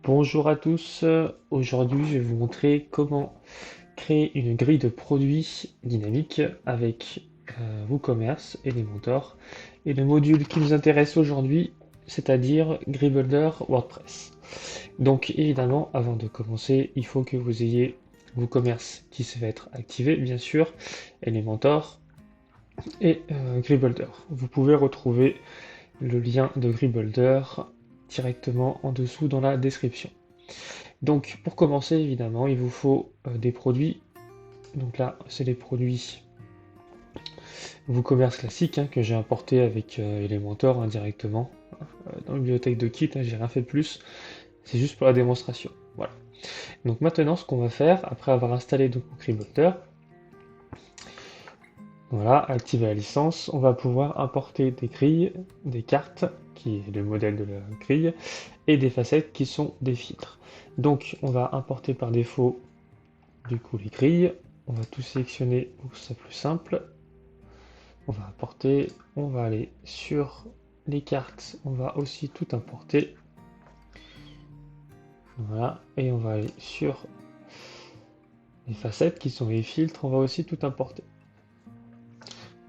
Bonjour à tous, aujourd'hui je vais vous montrer comment créer une grille de produits dynamique avec WooCommerce, Elementor et le module qui nous intéresse aujourd'hui, c'est-à-dire Grille Builder WordPress. Donc évidemment, avant de commencer, il faut que vous ayez WooCommerce qui va être activé, bien sûr, Elementor et Grille Builder. Vous pouvez retrouver le lien de Grille Builder directement en dessous dans la description. Donc pour commencer, évidemment, il vous faut des produits. Donc là, c'est les produits WooCommerce classiques que j'ai importés avec Elementor directement dans la bibliothèque de Kit. J'ai rien fait de plus, c'est juste pour la démonstration. Voilà. Donc maintenant, ce qu'on va faire, après avoir installé donc Builder, voilà, activer la licence, on va pouvoir importer des grilles, des cartes, qui est le modèle de la grille, et des facettes qui sont des filtres. Donc on va importer par défaut du coup les grilles, on va tout sélectionner pour que ce soit plus simple. On va importer, on va aller sur les cartes, on va aussi tout importer. Voilà, et on va aller sur les facettes qui sont les filtres, on va aussi tout importer.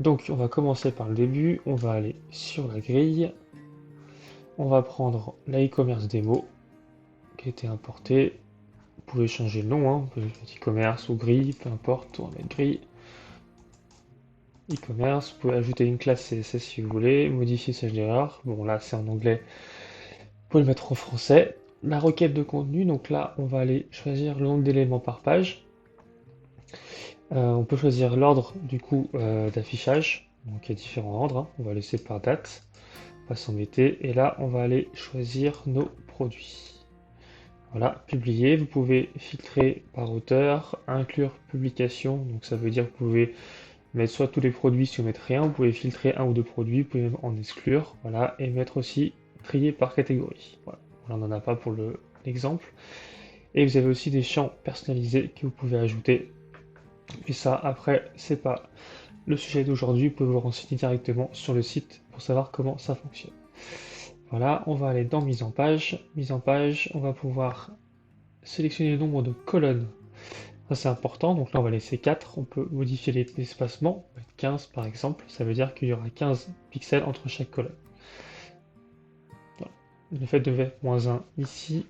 Donc on va commencer par le début, on va aller sur la grille, on va prendre la e-commerce démo qui a été importée. Vous pouvez changer le nom, vous pouvez mettre e-commerce ou grille, peu importe, on va mettre grille. E-commerce, vous pouvez ajouter une classe CSS si vous voulez, modifier sa d'erreur. Bon là c'est en anglais, vous pouvez le mettre en français. La requête de contenu, donc là on va aller choisir le nombre d'éléments par page. On peut choisir l'ordre du coup d'affichage, donc il y a différents ordres, on va laisser par date, pas s'embêter, et là on va aller choisir nos produits. Voilà, publier, vous pouvez filtrer par auteur, inclure publication, donc ça veut dire que vous pouvez mettre soit tous les produits si vous mettez rien, vous pouvez filtrer un ou deux produits, vous pouvez même en exclure, voilà, et mettre aussi trier par catégorie. Voilà, on n'en a pas pour l'exemple. Et vous avez aussi des champs personnalisés que vous pouvez ajouter. Et ça, après, c'est pas le sujet d'aujourd'hui, vous pouvez vous renseigner directement sur le site pour savoir comment ça fonctionne. Voilà, on va aller dans mise en page. Mise en page, on va pouvoir sélectionner le nombre de colonnes. Ça c'est important, donc là on va laisser 4, on peut modifier l'espacement, 15 par exemple, ça veut dire qu'il y aura 15 pixels entre chaque colonne. Voilà. Le fait de mettre -1 ici,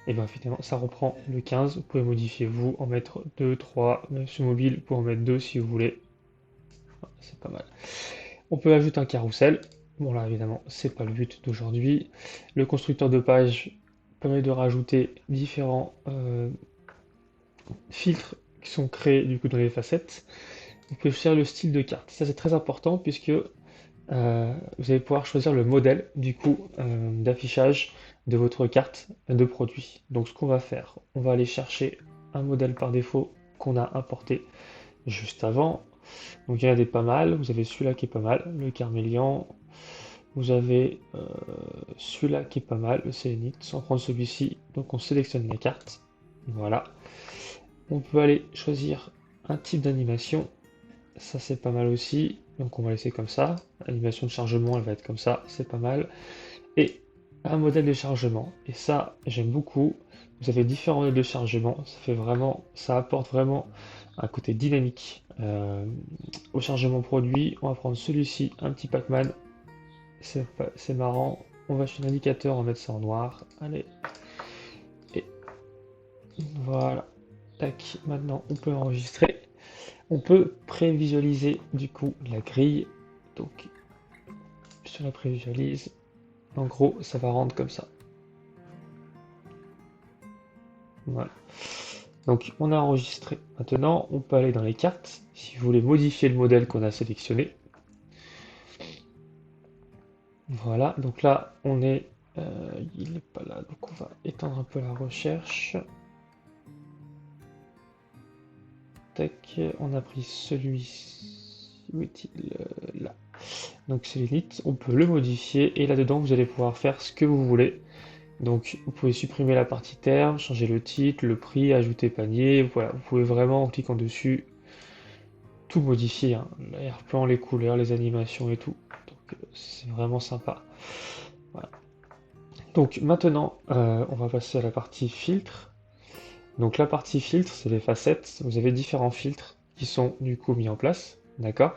et bien finalement ça reprend le 15, vous pouvez modifier vous, en mettre 2, 3, même sur mobile, vous pouvez en mettre 2 si vous voulez, voilà, c'est pas mal. On peut ajouter un carrousel, bon là évidemment c'est pas le but d'aujourd'hui. Le constructeur de page permet de rajouter différents filtres qui sont créés du coup dans les facettes. Vous pouvez choisir le style de carte. Ça c'est très important puisque vous allez pouvoir choisir le modèle du coup d'affichage de votre carte de produit. Donc ce qu'on va faire, on va aller chercher un modèle par défaut qu'on a importé juste avant. Donc il y en a des pas mal. Vous avez celui-là qui est pas mal, le Carmélian. Vous avez celui-là qui est pas mal, le Sélénite. Sans prendre celui-ci, donc on sélectionne la carte. Voilà. On peut aller choisir un type d'animation. Ça c'est pas mal aussi, donc on va laisser comme ça. L'animation de chargement elle va être comme ça, c'est pas mal. Et un modèle de chargement, et ça j'aime beaucoup. Vous avez différents modèles de chargement, ça fait vraiment, ça apporte vraiment un côté dynamique au chargement produit. On va prendre celui-ci, un petit Pac-Man, c'est marrant. On va sur l'indicateur, on va mettre ça en noir. Allez, et voilà. Tac, maintenant on peut enregistrer. On peut prévisualiser du coup la grille. Donc sur la prévisualise, en gros ça va rendre comme ça. Voilà. Donc on a enregistré. Maintenant on peut aller dans les cartes si vous voulez modifier le modèle qu'on a sélectionné. Voilà, donc là on est. Il n'est pas là, donc on va étendre un peu la recherche. Tac, on a pris celui-ci. Où est-il? Là. Donc c'est l'init, on peut le modifier et là-dedans vous allez pouvoir faire ce que vous voulez. Donc vous pouvez supprimer la partie terme, changer le titre, le prix, ajouter panier, voilà, vous pouvez vraiment en cliquant dessus tout modifier, l'arrière-plan, les couleurs, les animations et tout. Donc c'est vraiment sympa. Voilà. Donc maintenant, on va passer à la partie filtre. Donc la partie filtre, c'est les facettes. Vous avez différents filtres qui sont du coup mis en place, d'accord?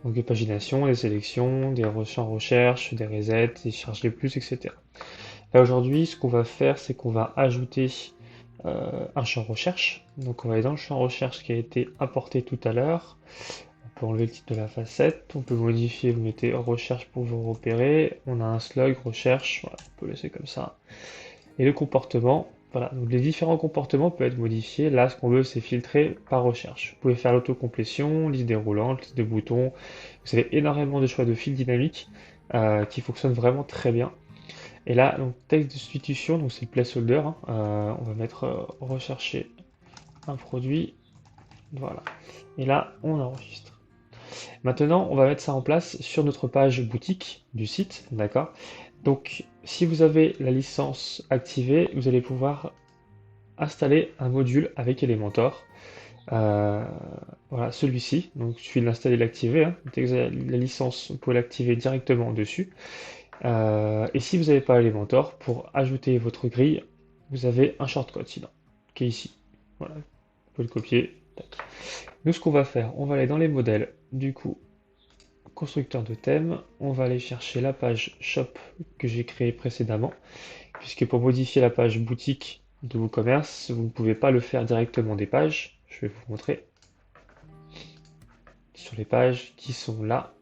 Donc des paginations, des sélections, des champs recherche, des resets, des charges les plus, etc. Là aujourd'hui, ce qu'on va faire, c'est qu'on va ajouter un champ recherche. Donc on va aller dans le champ recherche qui a été importé tout à l'heure. On peut enlever le titre de la facette, on peut modifier, vous mettez recherche pour vous repérer. On a un slug recherche, voilà, on peut laisser comme ça. Et le comportement, voilà, donc les différents comportements peuvent être modifiés. Là, ce qu'on veut, c'est filtrer par recherche. Vous pouvez faire l'autocomplétion, liste déroulante, liste de boutons. Vous avez énormément de choix de fils dynamiques qui fonctionnent vraiment très bien. Et là, donc texte de substitution, donc c'est le placeholder, hein. On va mettre rechercher un produit, voilà. Et là, on enregistre. Maintenant, on va mettre ça en place sur notre page boutique du site, d'accord? Donc, si vous avez la licence activée, vous allez pouvoir installer un module avec Elementor. Euh, voilà, celui-ci. Donc, il suffit de l'installer et de l'activer, hein. Dès que vous avez la licence, vous pouvez l'activer directement dessus. Et si vous n'avez pas Elementor, pour ajouter votre grille, vous avez un shortcode sinon, qui est ici. Voilà, vous pouvez le copier. Tac. Nous, ce qu'on va faire, on va aller dans les modèles, du coup, constructeur de thème, on va aller chercher la page shop que j'ai créée précédemment, puisque pour modifier la page boutique de WooCommerce, vous ne pouvez pas le faire directement des pages. Je vais vous montrer sur les pages qui sont là,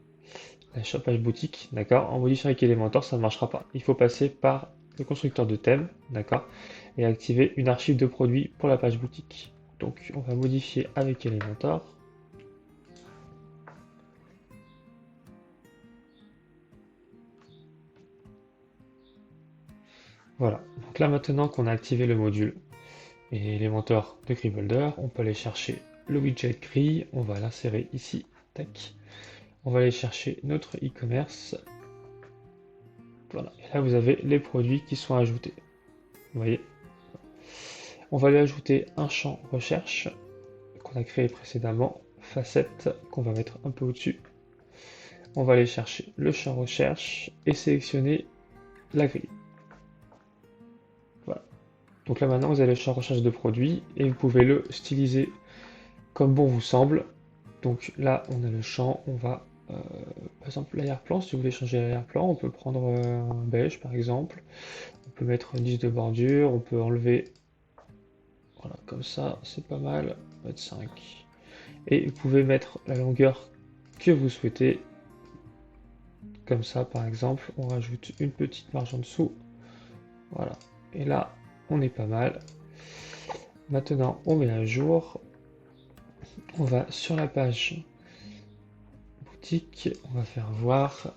la shop page boutique, d'accord. En modifiant avec Elementor, ça ne marchera pas. Il faut passer par le constructeur de thème, d'accord, et activer une archive de produits pour la page boutique. Donc on va modifier avec Elementor. Voilà, donc là maintenant qu'on a activé le module et Elementor de GridBuilder, on peut aller chercher le widget grille, on va l'insérer ici, tac. On va aller chercher notre e-commerce, voilà, et là vous avez les produits qui sont ajoutés, vous voyez. On va lui ajouter un champ recherche qu'on a créé précédemment, facette, qu'on va mettre un peu au-dessus. On va aller chercher le champ recherche et sélectionner la grille. Voilà. Donc là maintenant vous avez le champ recherche de produits et vous pouvez le styliser comme bon vous semble. Donc là on a le champ, on va par exemple l'arrière-plan, si vous voulez changer l'arrière-plan, on peut prendre un beige par exemple, on peut mettre une liste de bordure, on peut enlever, voilà comme ça, c'est pas mal, on va mettre 5. Et vous pouvez mettre la longueur que vous souhaitez, comme ça par exemple, on rajoute une petite marge en dessous, voilà, et là on est pas mal. Maintenant on met à jour, on va sur la page boutique, on va faire voir,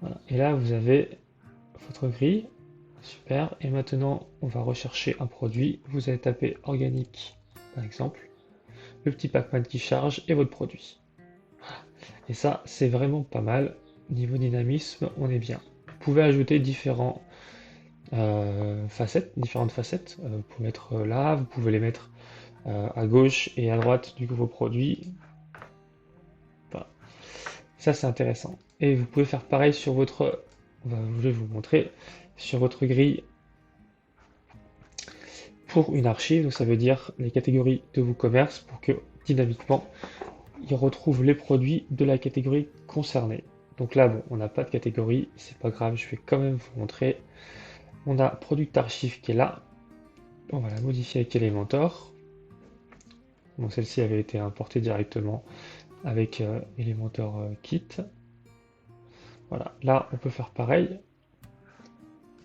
voilà. Et là vous avez votre grille, super, et maintenant on va rechercher un produit, vous allez taper organique par exemple, le petit Pac-Man qui charge et votre produit. Et ça c'est vraiment pas mal, niveau dynamisme on est bien. Vous pouvez ajouter différentes facettes, vous pouvez mettre là, vous pouvez les mettre à gauche et à droite du coup vos produits. Voilà. Ça c'est intéressant. Et vous pouvez faire pareil sur votre, je vais vous montrer, sur votre grille pour une archive, donc ça veut dire les catégories de WooCommerce pour que dynamiquement il retrouve les produits de la catégorie concernée. Donc là, bon, on n'a pas de catégorie, c'est pas grave, je vais quand même vous montrer. On a Product Archive qui est là, on va la modifier avec Elementor. Donc celle-ci avait été importée directement avec Elementor Kit. Voilà, là on peut faire pareil.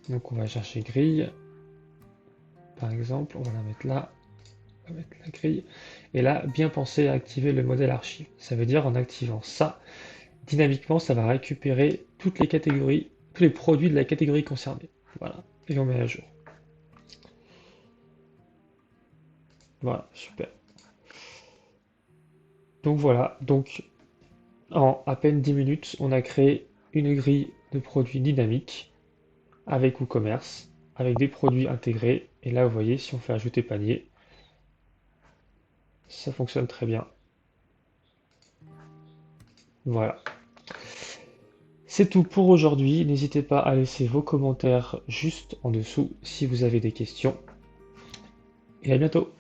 Donc on va chercher grille, par exemple, on va la mettre là, on va mettre la grille. Et là, bien penser à activer le modèle archive. Ça veut dire en activant ça, dynamiquement, ça va récupérer toutes les catégories, tous les produits de la catégorie concernée. Voilà, et on met à jour. Voilà, super. Donc voilà, donc en à peine 10 minutes, on a créé une grille de produits dynamique avec WooCommerce, avec des produits intégrés. Et là, vous voyez, si on fait ajouter panier, ça fonctionne très bien. Voilà. C'est tout pour aujourd'hui. N'hésitez pas à laisser vos commentaires juste en dessous si vous avez des questions. Et à bientôt!